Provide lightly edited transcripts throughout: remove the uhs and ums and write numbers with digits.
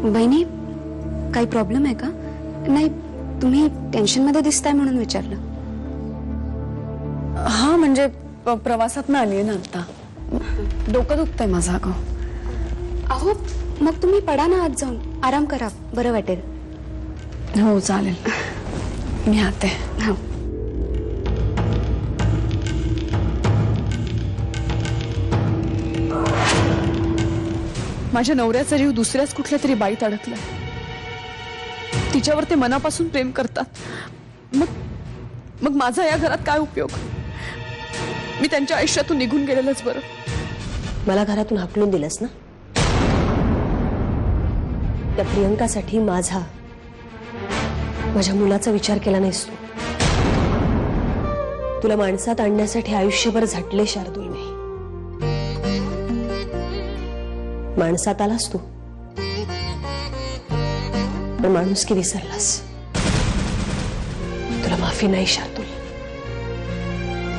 बहिणी काही प्रॉब्लेम आहे का? नाही, तुम्ही टेन्शन मध्ये दिसताय म्हणून विचारलं. हा म्हणजे प्रवासात आलीये ना आता, डोकं दुखतंय माझं. अगं अहो मग तुम्ही पडा ना आत जाऊन, आराम करा, बरं वाटेल. हो चालेल, मी आते. हो. माझ्या नवऱ्याचा जीव दुसऱ्याच कुठल्या तरी बाईत अडकलाय. तिच्यावर ते मनापासून प्रेम करतात. मग माझा या घरात काय उपयोग? मी त्यांच्या आयुष्यातून निघून गेलेलंच बरं. मला घरातून हाकलून दिलंस ना. त्या प्रियंकासाठी माझ्या मुलाचा विचार केला नाहीस तू. तुला माणसात आणण्यासाठी आयुष्यभर झटले शार्दूल मी. माणसात आलास तू, पण माणुसकी विसरलास. तुला माफी नाही शार्दूल,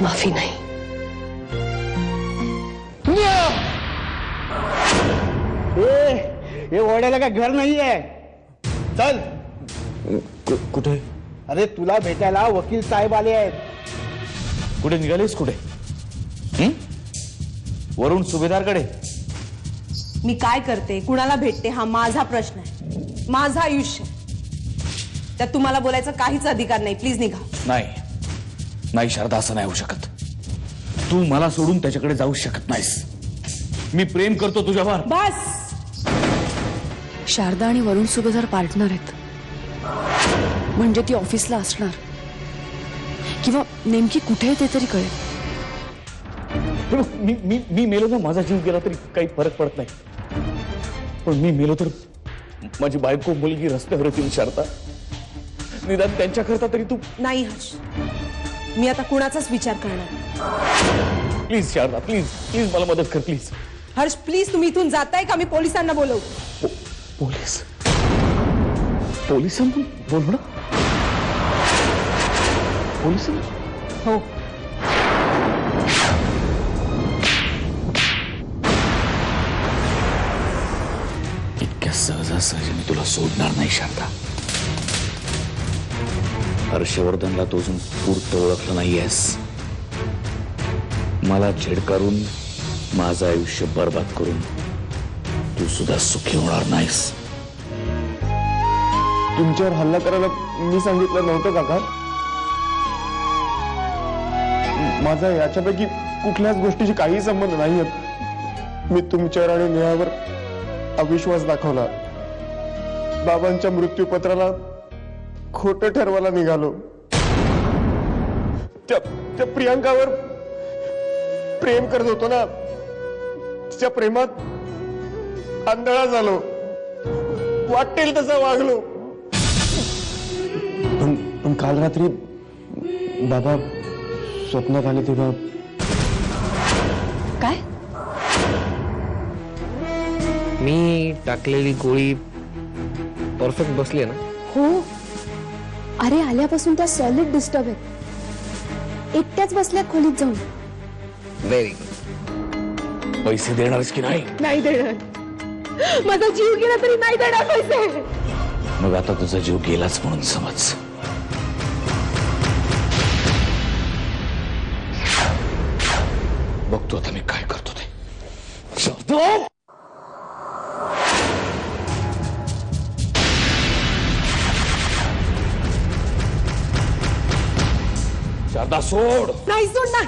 माफी नाही. ये ओढ्याला का घर नाहीये. चल. कुठे? अरे तुला भेटायला वकील साहेब आले आहेत. कुठे निघालेस? कुठे? वरून सुभेदारकडे. मी काय करते, कुणाला भेटते, हा माझा प्रश्न आहे. माझं आयुष्य, त्यात तुम्हाला बोलायचा काहीच अधिकार नाही. प्लीज निघा. नाही शारदा, असं नाही होऊ शकत. तू मला सोडून त्याच्याकडे जाऊ शकत नाहीस. मी प्रेम करतो तुझ्यावर. बस. शारदा आणि वरुण सुभेदार पार्टनर आहेत, म्हणजे ती ऑफिसला असणार किंवा नेमकी कुठे आहे ते तरी कळेल. मी मेलो ना, माझा जीव गेला तरी काही फरक पडत नाही. पण मी मेलो तर माझी बायको मुलगी रस्त्यावर येतील शारदा. निदान त्यांच्याकरता तरी तू. नाही हर्ष, मी आता कुणाचाच विचार करणार. प्लीज शारदा, प्लीज प्लीज मला मदत कर प्लीज. हर्ष प्लीज, तुम्ही इथून जाताय का मी पोलिसांना बोलवू? पोलिसांना बोलू ना? पोलिसांना? हो. इतक्या सहजासहजी मी तुला सोडणार नाही शारदा. हर्षवर्धनला तो अजून पूर्त ओळखलं नाहीयेस. मला झेडकारून माझं आयुष्य बर्बाद करून तू सुद्धा सुखी होणार नाहीस. तुमच्यावर हल्ला करायला मी सांगितलं नव्हतं काका. माझा याच्यापैकी कुठल्याच गोष्टीशी काही संबंध नाहीये. मी तुमच्यावर आणि नेहावर अविश्वास दाखवला. बाबांच्या मृत्यूपत्राला खोटं ठरवायला निघालो. त्या प्रियांकावर प्रेम करत होतो ना, तिच्या प्रेमात आंधळा झालो. वाटेल तसं वागलो. पण काल रात्री बाबा स्वप्नात आले तेव्हा. काय? मी टाकलेली गोळी परफेक्ट बसली ना? हो. अरे आल्यापासून त्या सॉलिड डिस्टर्ब आहेत. एकट्याच बसल्यात खोलीत जाऊन. Very good. पैसे देणारच की नाही? नाही देणार. माझा जीव गेला तरी नाही देणार पैसे. मग आता तुझा जीव गेलाच म्हणून समज. बघतो आता मी काय करतो ते. शारदा! शारदा सोड. नाही सोडणार.